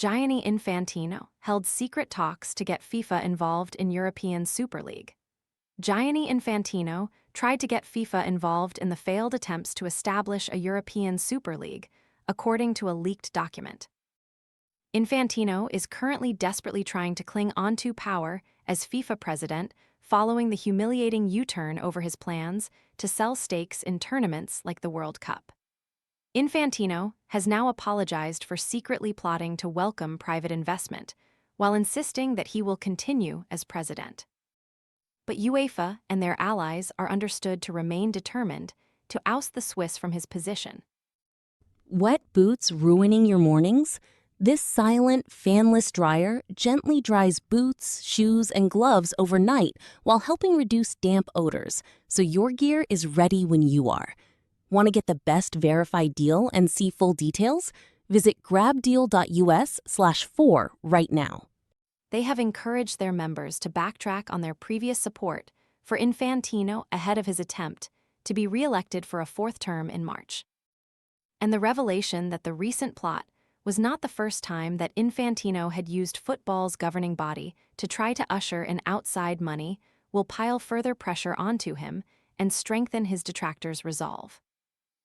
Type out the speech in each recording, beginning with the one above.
Gianni Infantino held secret talks to get FIFA involved in European Super League. Gianni Infantino tried to get FIFA involved in the failed attempts to establish a European Super League, according to a leaked document. Infantino is currently desperately trying to cling onto power as FIFA president following the humiliating U-turn over his plans to sell stakes in tournaments like the World Cup. Infantino has now apologized for secretly plotting to welcome private investment, while insisting that he will continue as president. But UEFA and their allies are understood to remain determined to oust the Swiss from his position. Wet boots ruining your mornings? This silent, fanless dryer gently dries boots, shoes, and gloves overnight while helping reduce damp odors, so your gear is ready when you are. Want to get the best verified deal and see full details? Visit grabdeal.us/4 right now. They have encouraged their members to backtrack on their previous support for Infantino ahead of his attempt to be re-elected for a fourth term in March. And the revelation that the recent plot was not the first time that Infantino had used football's governing body to try to usher in outside money will pile further pressure onto him and strengthen his detractors' resolve.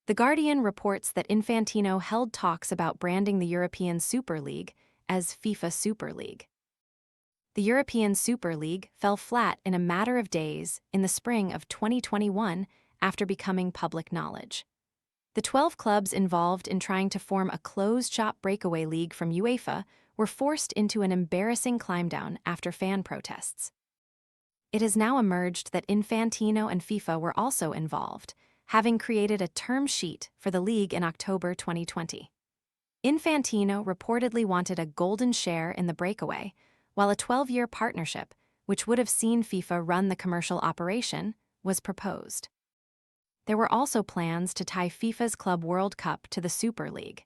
The Guardian reports that Infantino held talks about branding the European Super League as FIFA Super League. The European Super League fell flat in a matter of days in the spring of 2021 after becoming public knowledge. The 12 clubs involved in trying to form a closed-shop breakaway league from UEFA were forced into an embarrassing climb-down after fan protests. It has now emerged that Infantino and FIFA were also involved, having created a term sheet for the league in October 2020. Infantino reportedly wanted a golden share in the breakaway, while a 12-year partnership, which would have seen FIFA run the commercial operation, was proposed. There were also plans to tie FIFA's Club World Cup to the Super League.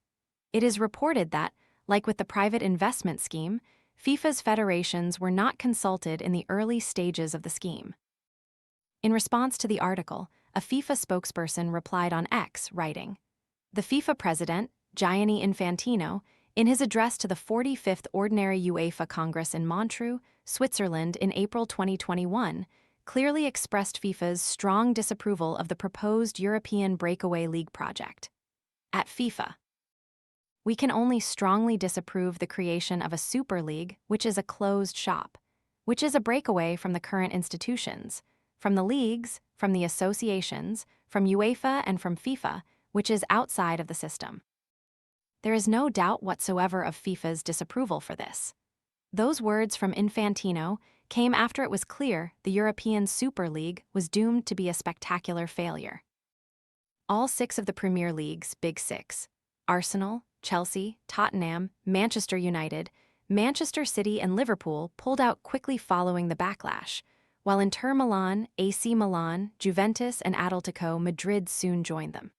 It is reported that, like with the private investment scheme, FIFA's federations were not consulted in the early stages of the scheme. In response to the article, a FIFA spokesperson replied on X, writing, "The FIFA president, Gianni Infantino, in his address to the 45th Ordinary UEFA Congress in Montreux, Switzerland in April 2021, clearly expressed FIFA's strong disapproval of the proposed European Breakaway League project. At FIFA, we can only strongly disapprove the creation of a Super League, which is a closed shop, which is a breakaway from the current institutions, from the leagues, from the associations, from UEFA and from FIFA, which is outside of the system. There is no doubt whatsoever of FIFA's disapproval for this." Those words from Infantino came after it was clear the European Super League was doomed to be a spectacular failure. All 6 of the Premier League's Big Six, Arsenal, Chelsea, Tottenham, Manchester United, Manchester City and Liverpool pulled out quickly following the backlash, while Inter Milan, AC Milan, Juventus and Atletico Madrid soon joined them.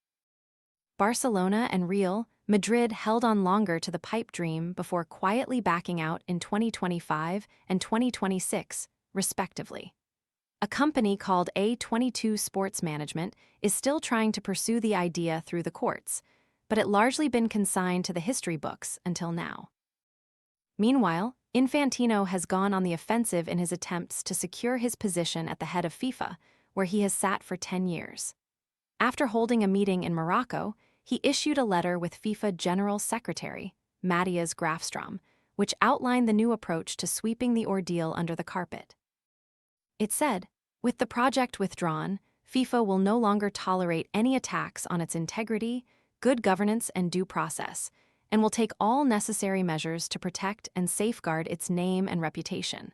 Barcelona and Real Madrid held on longer to the pipe dream before quietly backing out in 2025 and 2026, respectively. A company called A22 Sports Management is still trying to pursue the idea through the courts, but it largely been consigned to the history books until now. Meanwhile, Infantino has gone on the offensive in his attempts to secure his position at the head of FIFA, where he has sat for 10 years. After holding a meeting in Morocco, he issued a letter with FIFA General Secretary, Matthias Grafstrom, which outlined the new approach to sweeping the ordeal under the carpet. It said, "With the project withdrawn, FIFA will no longer tolerate any attacks on its integrity, good governance and due process, and will take all necessary measures to protect and safeguard its name and reputation."